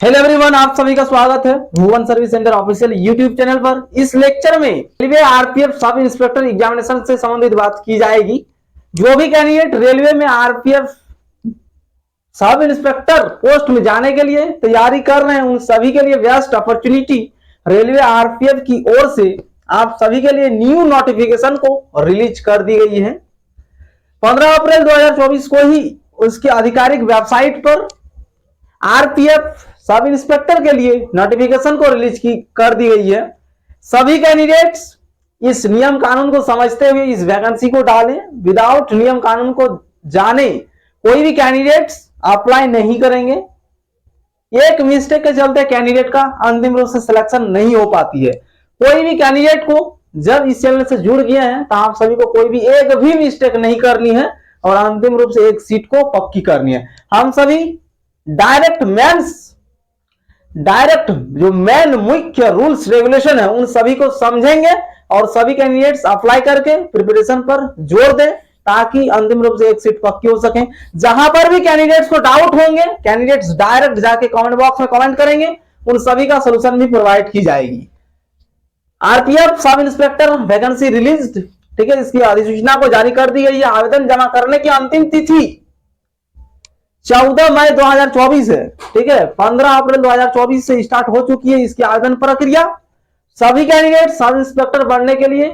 Hello everyone, आप सभी का स्वागत है Bhuvan service centre official YouTube channel पर। इस लेक्चर में railway RPF sub inspector examination से संबंधित बात की जाएगी। जो भी कैंडिडेट रेलवे में आरपीएफ सब इंस्पेक्टर पोस्ट में जाने के लिए तैयारी कर रहे हैं, उन सभी के लिए बेस्ट अपॉर्चुनिटी रेलवे आरपीएफ की ओर से आप सभी के लिए न्यू नोटिफिकेशन को रिलीज कर दी गई है। 15 अप्रैल 2024 को ही उसकी आधिकारिक वेबसाइट पर आरपीएफ सब इंस्पेक्टर के लिए नोटिफिकेशन को रिलीज कर दी गई है। सभी कैंडिडेट्स इस नियम कानून को समझते हुए इस वैकेंसी को डालें। विदाउट नियम कानून को जाने कोई भी कैंडिडेट्स अप्लाई नहीं करेंगे। एक मिस्टेक के चलते कैंडिडेट का अंतिम रूप से सिलेक्शन नहीं हो पाती है। कोई भी कैंडिडेट को जब इस चैनल से जुड़ गए हैं तो आप सभी को कोई भी एक भी मिस्टेक नहीं करनी है और अंतिम रूप से एक सीट को पक्की करनी है। हम सभी डायरेक्ट जो मेन मुख्य रूल्स रेगुलेशन है उन सभी को समझेंगे और सभी कैंडिडेट्स अप्लाई करके प्रिपरेशन पर जोर दें ताकि अंतिम रूप से एक सीट पक्की हो सके। जहां पर भी कैंडिडेट्स को डाउट होंगे, कैंडिडेट्स डायरेक्ट जाके कमेंट बॉक्स में कमेंट करेंगे, उन सभी का सलूशन भी प्रोवाइड की जाएगी। RPF sub inspector vacancy release, ठीक है, इसकी अधिसूचना को जारी कर दी गई है। आवेदन जमा करने की अंतिम तिथि 14 मई 2024 है, ठीक है। 15 अप्रैल 2024 से स्टार्ट हो चुकी है इसकी आवेदन प्रक्रिया। सभी कैंडिडेट सब इंस्पेक्टर बनने के लिए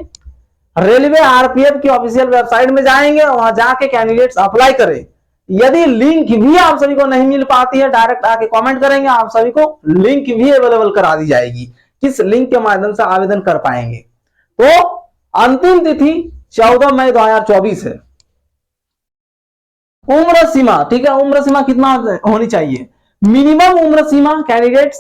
रेलवे आरपीएफ की ऑफिशियल वेबसाइट में जाएंगे और वहां जाके कैंडिडेट्स अप्लाई करें। यदि लिंक भी आप सभी को नहीं मिल पाती है, डायरेक्ट आके कमेंट करेंगे, आप सभी को लिंक भी अवेलेबल करा दी जाएगी, किस लिंक के माध्यम से आवेदन कर पाएंगे। तो अंतिम तिथि 14 मई 2024 है। उम्र सीमा, ठीक है, उम्र सीमा कितना होनी चाहिए? मिनिमम उम्र सीमा कैंडिडेट्स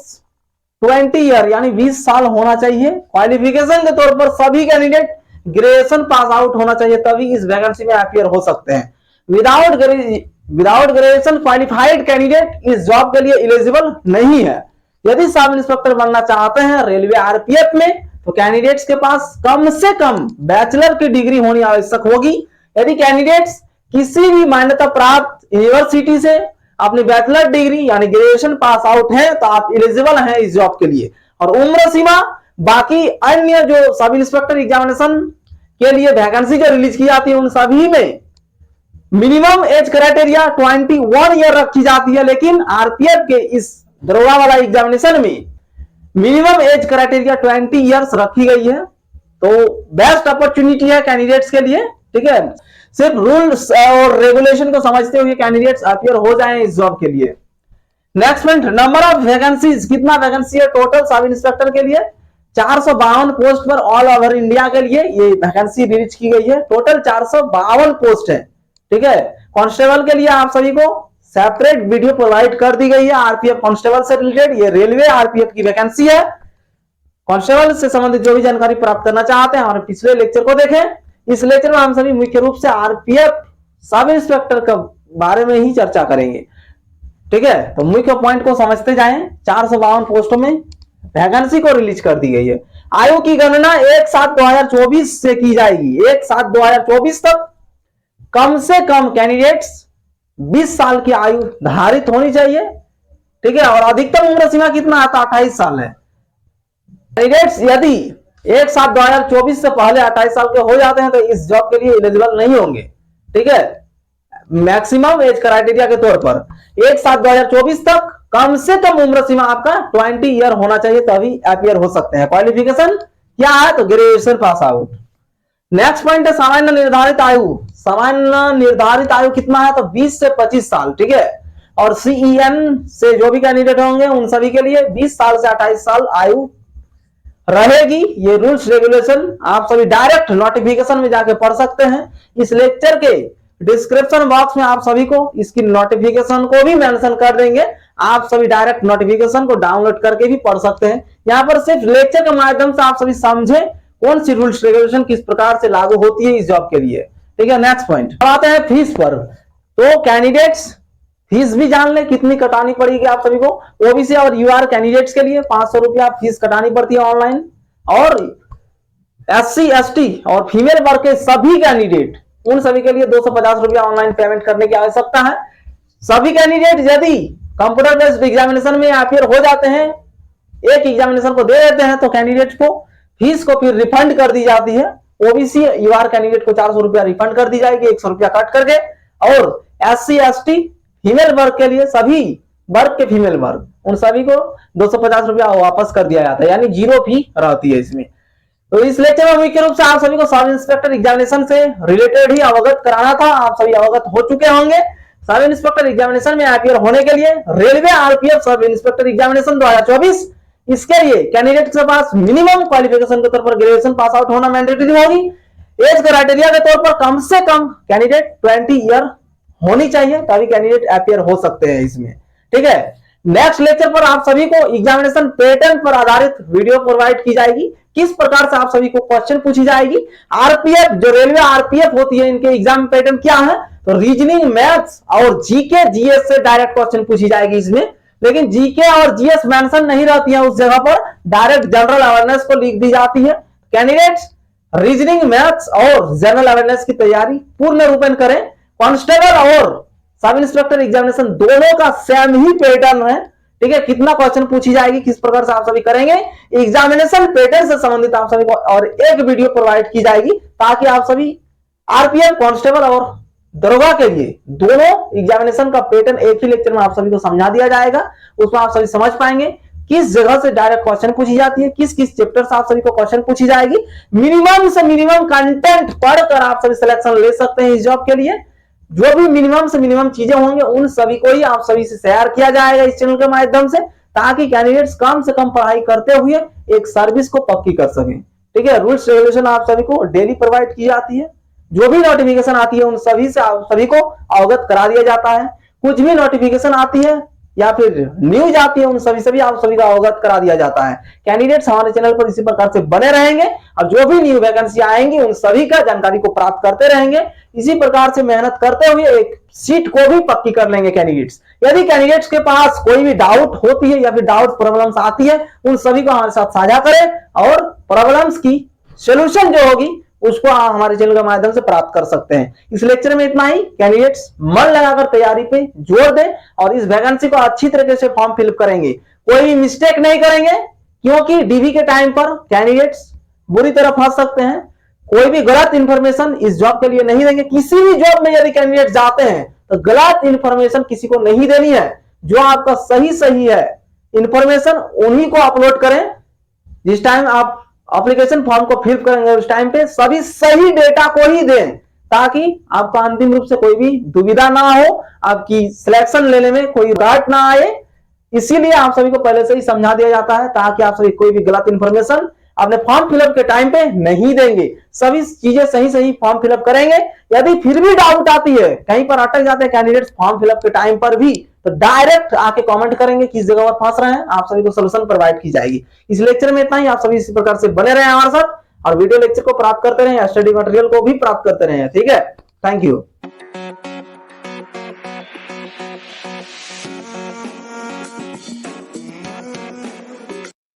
20 ईयर यानी 20 साल होना चाहिए। क्वालिफिकेशन के तौर पर सभी कैंडिडेट ग्रेजुएशन पास आउट होना चाहिए, तभी इस वैकेंसी में अपीयर हो सकते हैं। विदाउट ग्रेजुएशन क्वालिफाइड कैंडिडेट इस जॉब के लिए एलिजिबल नहीं है। यदि सब इंस्पेक्टर बनना चाहते हैं रेलवे आरपीएफ में तो कैंडिडेट्स के पास कम से कम बैचलर की डिग्री होनी आवश्यक होगी। यदि कैंडिडेट्स किसी भी मान्यता प्राप्त यूनिवर्सिटी से अपनी बैचलर डिग्री यानी ग्रेजुएशन पास आउट है तो आप एलिजिबल हैं इस जॉब के लिए। और उम्र सीमा बाकी अन्य जो सब इंस्पेक्टर एग्जामिनेशन के लिए वैकेंसी जो रिलीज की जाती है उन सभी में मिनिमम एज क्राइटेरिया 21 ईयर रखी जाती है, लेकिन आरपीएफ के इस दरोगा वाला एग्जामिनेशन में मिनिमम एज क्राइटेरिया 20 ईयर्स रखी गई है। तो बेस्ट अपॉर्चुनिटी है कैंडिडेट्स के लिए, ठीक है। सिर्फ रूल्स और रेगुलेशन को समझते हुए कैंडिडेट्स अपीयर हो जाएं इस जॉब के लिए। Next point, number of vacancies, कितना वैकेंसी है टोटल सब इंस्पेक्टर के लिए? 452 पोस्ट पर ऑल ओवर इंडिया के लिए ये वैकेंसी रिलीज की गई है। टोटल 452 पोस्ट है, ठीक है। कांस्टेबल के लिए आप सभी को सेपरेट वीडियो प्रोवाइड कर दी गई है आरपीएफ कांस्टेबल से रिलेटेड। ये रेलवे आरपीएफ की वैकेंसी है। कांस्टेबल से संबंधित जो भी जानकारी प्राप्त करना चाहते हैं हमारे पिछले लेक्चर को देखें। इस लेक्चर में हम सभी मुख्य रूप से आरपीएफ सब इंस्पेक्टर के बारे में ही चर्चा करेंगे, ठीक है। तो मुख्य पॉइंट को समझते जाएं। 452 पोस्टों में वैकेंसी को रिलीज कर दी गई है। आयु की गणना 1/7/2024 से की जाएगी। 1/7/2024 तक कम से कम कैंडिडेट्स 20 साल की आयु धारित होनी चाहिए, ठीक है। और अधिकतम उम्र सीमा कितना आता? 28 साल है। कैंडिडेट्स यदि 1/7/2024 से पहले 28 साल के हो जाते हैं तो इस जॉब के लिए एलिजिबल नहीं होंगे, ठीक है। मैक्सिमम एज क्राइटेरिया के तौर पर 1/7/2024 तक कम से कम उम्र सीमा आपका 20 ईयर होना चाहिए, तभी अपीयर हो सकते हैं। क्वालिफिकेशन क्या है? तो graduation pass out. Next point है सामान्य निर्धारित आयु। सामान्य निर्धारित आयु कितना है? तो 20 से 25 साल, ठीक है। और सीईएन से जो भी कैंडिडेट होंगे उन सभी के लिए 20 साल से 28 साल आयु रहेगी। ये रूल्स रेगुलेशन आप सभी डायरेक्ट नोटिफिकेशन में जाके पढ़ सकते हैं। इस लेक्चर के डिस्क्रिप्शन बॉक्स में आप सभी को इसकी नोटिफिकेशन को भी मेंशन कर देंगे। आप सभी डायरेक्ट नोटिफिकेशन को डाउनलोड करके भी पढ़ सकते हैं। यहाँ पर सिर्फ लेक्चर के माध्यम से आप सभी समझे कौन सी रूल्स रेगुलेशन किस प्रकार से लागू होती है इस जॉब के लिए, ठीक है। नेक्स्ट पॉइंट आते हैं फीस पर। तो कैंडिडेट्स फीस भी जान ले कितनी कटानी पड़ेगी आप सभी को। ओबीसी और यूआर कैंडिडेट्स के लिए 500 रुपया फीस कटानी पड़ती है ऑनलाइन, और एससी एसटी और फीमेल वर्ग के सभी कैंडिडेट उन सभी के लिए 250 रुपया ऑनलाइन पेमेंट करने की आवश्यकता है। सभी कैंडिडेट यदि कंप्यूटर बेस्ड एग्जामिनेशन में अपियर हो जाते हैं, एक एग्जामिनेशन को दे देते हैं तो कैंडिडेट को फीस को फिर रिफंड कर दी जाती है। ओबीसी यूआर कैंडिडेट को 400 रुपया रिफंड कर दी जाएगी, 100 रुपया कट करके। और SC ST फीमेल वर्ग के लिए, सभी वर्ग के फीमेल वर्ग, उन सभी को 250 रुपया वापस कर दिया जाता है, यानी 0 फी रहती है इसमें। तो इस लेक्चर में मुख्य रूप से आप सभी को सब इंस्पेक्टर एग्जामिनेशन से रिलेटेड ही अवगत कराना था। आप सभी अवगत हो चुके होंगे। सब इंस्पेक्टर एग्जामिनेशन में अपियर होने के लिए रेलवे RPF सब इंस्पेक्टर एग्जामिनेशन 2024, इसके लिए कैंडिडेट के पास मिनिमम क्वालिफिकेशन के तौर पर ग्रेजुएशन पास आउट होना मैंडेटरी होगी। एज क्राइटेरिया के तौर पर कम से कम कैंडिडेट 20 ईयर होनी चाहिए, तभी कैंडिडेट अपियर हो सकते हैं इसमें। ठीक है, नेक्स्ट लेक्चर पर आप सभी को एग्जामिनेशन पैटर्न पर आधारित वीडियो प्रोवाइड की जाएगी, किस प्रकार से आप सभी को क्वेश्चन पूछी जाएगी। RPF जो रेलवे RPF होती है, इनके एग्जाम पैटर्न क्या है, तो रीजनिंग, मैथ्स और जीके GS से डायरेक्ट क्वेश्चन पूछी जाएगी इसमें। लेकिन जीके और GS मेंशन नहीं रहती है, उस जगह पर डायरेक्ट जनरल अवेयरनेस को लिख दी जाती है। कैंडिडेट्स रीजनिंग, मैथ्स और जनरल अवेयरनेस की तैयारी पूर्ण रूपेण करें। कांस्टेबल और सब इंस्पेक्टर एग्जामिनेशन दोनों का सेम ही पैटर्न है। ठीक है, कितना क्वेश्चन पूछी जाएगी, किस प्रकार से आप सभी करेंगे, एग्जामिनेशन पैटर्न से संबंधित आप सभी को और एक वीडियो प्रोवाइड की जाएगी, ताकि आप सभी RPF, कांस्टेबल और दरोगा के लिए दोनों एग्जामिनेशन का पैटर्न एक ही लेक्चर में आप सभी को समझा दिया जाएगा। उसमें आप सभी समझ पाएंगे किस जगह से डायरेक्ट क्वेश्चन पूछी जाती है, किस किस चैप्टर से आप सभी को क्वेश्चन पूछी जाएगी। मिनिमम से मिनिमम कंटेंट पढ़कर आप सभी सिलेक्शन ले सकते हैं इस जॉब के लिए। जो भी मिनिमम से मिनिमम चीजें होंगे उन सभी को ही आप सभी से शेयर किया जाएगा इस चैनल के माध्यम से, ताकि कैंडिडेट्स कम से कम पढ़ाई करते हुए एक सर्विस को पक्की कर सकें। ठीक है, रूल्स रेगुलेशन आप सभी को डेली प्रोवाइड की जाती है। जो भी नोटिफिकेशन आती है उन सभी से आप सभी को अवगत करा दिया जाता है। कुछ भी नोटिफिकेशन आती है या फिर न्यूज आती है, उन सभी आप सभी का अवगत करा दिया जाता है। कैंडिडेट्स हमारे चैनल पर इसी प्रकार से बने रहेंगे और जो भी न्यू वैकेंसी आएंगी उन सभी का जानकारी को प्राप्त करते रहेंगे। इसी प्रकार से मेहनत करते हुए एक सीट को भी पक्की कर लेंगे कैंडिडेट्स। यदि कैंडिडेट्स के पास कोई भी डाउट होती है या फिर डाउट प्रॉब्लम्स आती है, उन सभी को हमारे साथ साझा करें और प्रॉब्लम्स की सोल्यूशन जो होगी उसको आप हमारे चैनल के माध्यम से प्राप्त कर सकते हैं। इस लेक्चर में इतना ही। कैंडिडेट्स मन लगाकर तैयारी पे जोर दें और इस वैकेंसी को अच्छी तरीके से फॉर्म फिलअप करेंगे, कोई भी मिस्टेक नहीं करेंगे, क्योंकि डीवी के टाइम पर कैंडिडेट्स बुरी तरह फंस सकते हैं। कोई भी गलत इंफॉर्मेशन इस जॉब के लिए नहीं देंगे। किसी भी जॉब में यदि कैंडिडेट जाते हैं तो गलत इंफॉर्मेशन किसी को नहीं देनी है। जो आपका सही है इंफॉर्मेशन उन्हीं को अपलोड करें। जिस टाइम आप एप्लीकेशन फॉर्म को फिल करेंगे उस टाइम पे सभी सही डेटा को ही दें, ताकि आपका अंतिम रूप से कोई भी दुविधा ना हो, आपकी सिलेक्शन लेने में कोई डाउट ना आए। इसीलिए आप सभी को पहले से ही समझा दिया जाता है, ताकि आप सभी कोई भी गलत इंफॉर्मेशन अपने फॉर्म फिलअप के टाइम पे नहीं देंगे। सभी चीजें सही फॉर्म फिलअप करेंगे। यदि फिर भी डाउट आती है, कहीं पर अटक जाते हैं कैंडिडेट्स फॉर्म फिलअप के टाइम पर भी, तो डायरेक्ट आके कमेंट करेंगे किस जगह पर फंस रहे हैं, आप सभी को सोल्यूशन प्रोवाइड की जाएगी। इस लेक्चर में इतना ही। आप सभी इसी प्रकार से बने रहे हमारे साथ और वीडियो लेक्चर को प्राप्त करते रहे, स्टडी मटेरियल को भी प्राप्त करते रहे। ठीक है, थैंक यू।